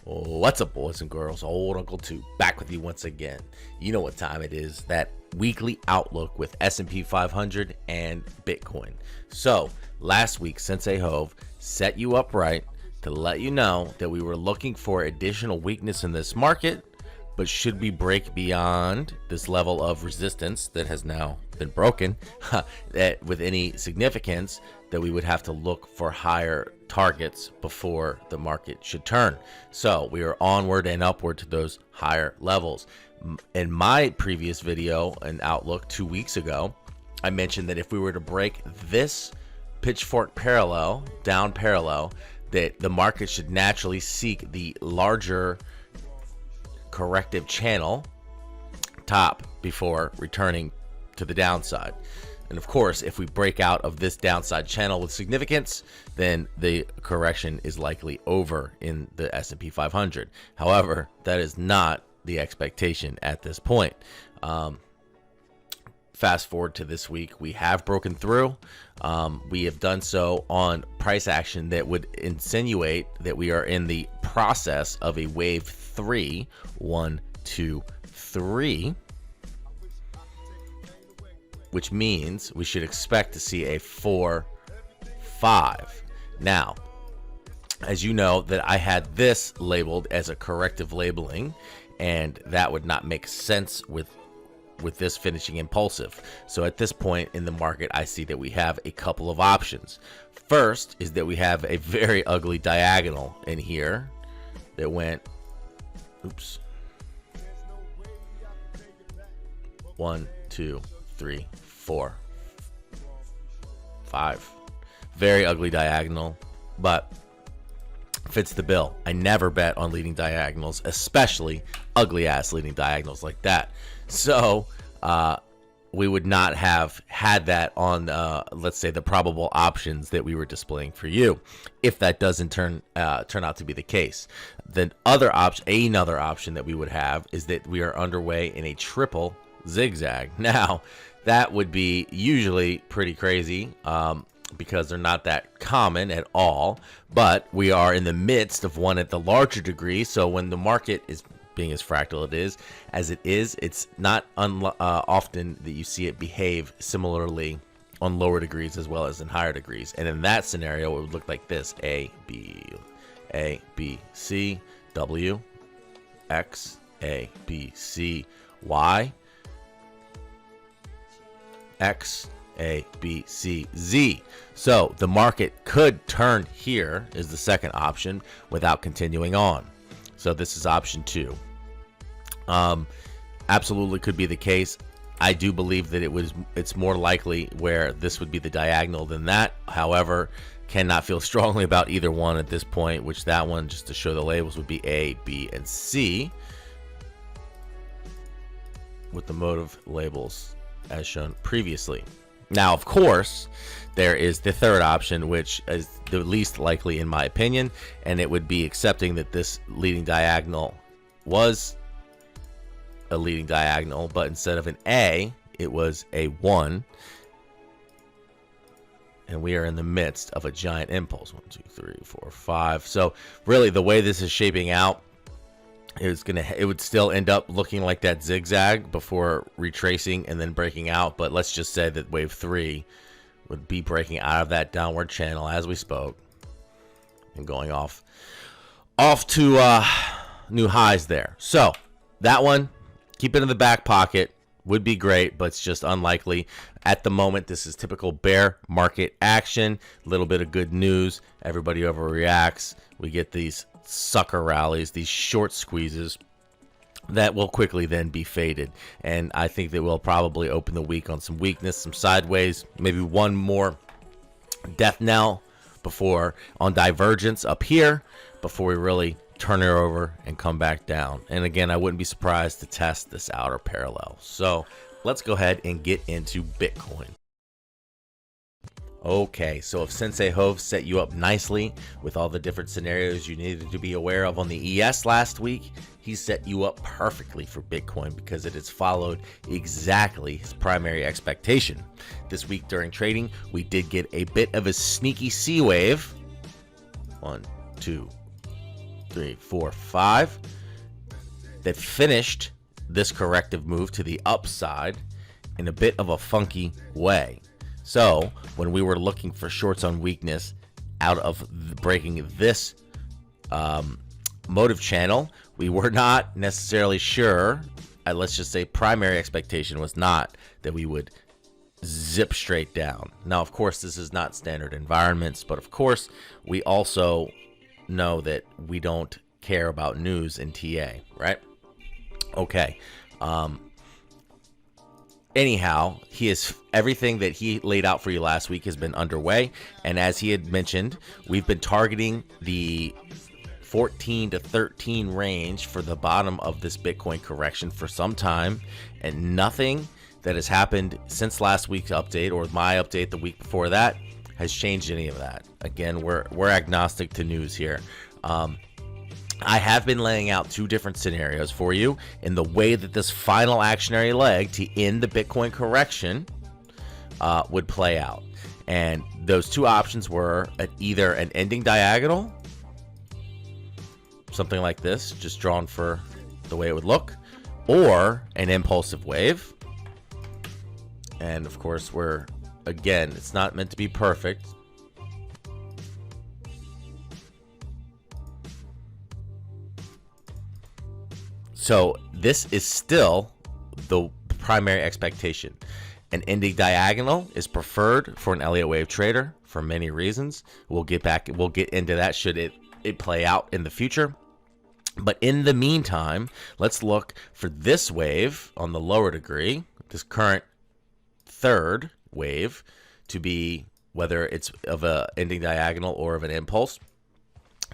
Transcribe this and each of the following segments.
What's up, boys and girls? Old Uncle Two back with you once again. You know what time it is, that weekly outlook with SP 500 and Bitcoin. So last week, Sensei Hove set you up right to let you know that we were looking for additional weakness in this market, but should we break beyond this level of resistance that has now been broken that with any significance, that we would have to look for higher targets before the market should turn. So we are onward and upward to those higher levels. In my previous video and outlook 2 weeks ago, I mentioned that if we were to break this pitchfork parallel, down parallel, that the market should naturally seek the larger corrective channel top before returning to the downside. And of course, if we break out of this downside channel with significance, then the correction is likely over in the S&P 500. However, that is not the expectation at this point. Fast forward to this week, we have broken through. We have done so on price action that would insinuate that we are in the process of a wave 3, 1, 2, 3. Which means we should expect to see a 4, 5. Now, as you know, that I had this labeled as a corrective labeling, and that would not make sense with this finishing impulsive. So at this point in the market, I see that we have a couple of options. First is that we have a very ugly diagonal in here that went, oops, 1, 2, 3, 4, 5. Very ugly diagonal, but fits the bill. I never bet on leading diagonals, especially ugly ass leading diagonals like that. So we would not have had that on, let's say, the probable options that we were displaying for you, if that doesn't turn out to be the case. The other option, another option that we would have, is that we are underway in a triple zigzag. Now, that would be usually pretty crazy because they're not that common at all, but we are in the midst of one at the larger degree. So when the market is being as fractal as it is, it's not often that you see it behave similarly on lower degrees as well as in higher degrees. And in that scenario, it would look like this: A, B, C, W, X, A, B, C, Y, X, A, B, C, Z. So the market could turn here is the second option without continuing on. So this is option 2. Absolutely could be the case. I do believe that it's more likely where this would be the diagonal than that. However, cannot feel strongly about either one at this point, which that one, just to show the labels, would be A, B, and C with the motive labels as shown previously. Now, of course, there is the third option, which is the least likely in my opinion, and it would be accepting that this leading diagonal was a leading diagonal, but instead of an A, it was a 1, and we are in the midst of a giant impulse. 1, 2, 3, 4, 5. So really, the way this is shaping out, it would still end up looking like that zigzag before retracing and then breaking out. But let's just say that wave 3 would be breaking out of that downward channel as we spoke and going off to new highs there. So that one, keep it in the back pocket, would be great, but it's just unlikely at the moment. This is typical bear market action. A little bit of good news, everybody overreacts. We get these sucker rallies, these short squeezes that will quickly then be faded, and I think that we'll probably open the week on some weakness, some sideways, maybe one more death knell before on divergence up here before we really turn it over and come back down. And again, I wouldn't be surprised to test this outer parallel. So let's go ahead and get into Bitcoin. Okay, so if Sensei Hove set you up nicely with all the different scenarios you needed to be aware of on the ES last week, he set you up perfectly for Bitcoin because it has followed exactly his primary expectation. This week during trading, we did get a bit of a sneaky C wave. 1, 2, 3, 4, 5 that finished this corrective move to the upside in a bit of a funky way. So when we were looking for shorts on weakness out of breaking this motive channel, we were not necessarily sure. Let's just say primary expectation was not that we would zip straight down. Now, of course, this is not standard environments, but of course, we also know that we don't care about news in TA, right? Okay. Anyhow, everything that he laid out for you last week has been underway, and as he had mentioned, we've been targeting the 14 to 13 range for the bottom of this Bitcoin correction for some time, and nothing that has happened since last week's update or my update the week before that has changed any of that. Again, we're agnostic to news here. I have been laying out two different scenarios for you in the way that this final actionary leg to end the Bitcoin correction would play out. And those two options were either an ending diagonal, something like this, just drawn for the way it would look, or an impulsive wave. And of course, it's not meant to be perfect. So this is still the primary expectation. An ending diagonal is preferred for an Elliott Wave trader for many reasons. We'll get into that should it play out in the future. But in the meantime, let's look for this wave on the lower degree, this current third wave, to be whether it's of a ending diagonal or of an impulse,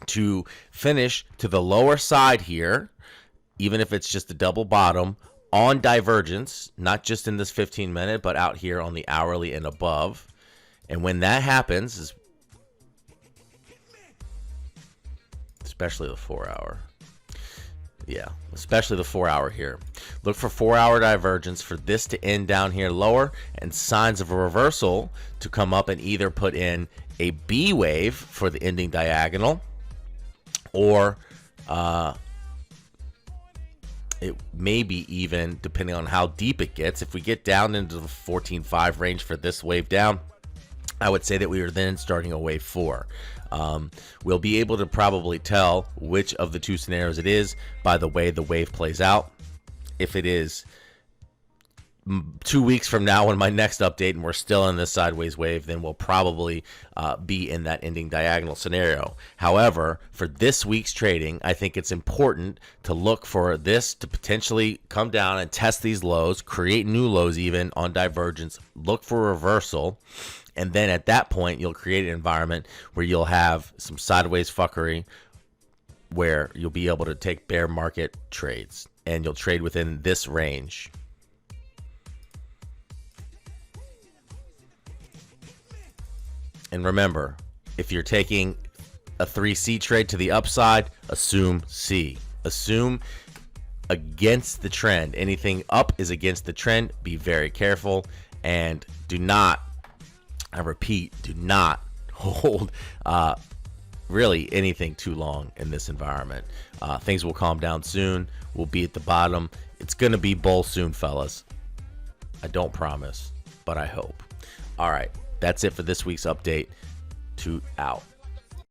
to finish to the lower side here, even if it's just a double bottom on divergence, not just in this 15-minute, but out here on the hourly and above. And when that happens, especially the 4-hour. Yeah, especially the 4-hour here. Look for 4-hour divergence for this to end down here lower and signs of a reversal to come up and either put in a B wave for the ending diagonal, or it may be even, depending on how deep it gets, if we get down into the 14.5 range for this wave down, I would say that we are then starting a wave 4. We'll be able to probably tell which of the two scenarios it is by the way the wave plays out. If it is 2 weeks from now in my next update and we're still in this sideways wave, then we'll probably be in that ending diagonal scenario. However, for this week's trading, I think it's important to look for this to potentially come down and test these lows, create new lows even on divergence, look for reversal. And then at that point, you'll create an environment where you'll have some sideways fuckery where you'll be able to take bear market trades and you'll trade within this range. And remember, if you're taking a 3C trade to the upside, assume C. Assume against the trend. Anything up is against the trend. Be very careful and do not, I repeat, do not hold really anything too long in this environment. Things will calm down soon. We'll be at the bottom. It's going to be bull soon, fellas. I don't promise, but I hope. All right, that's it for this week's update. Toot out.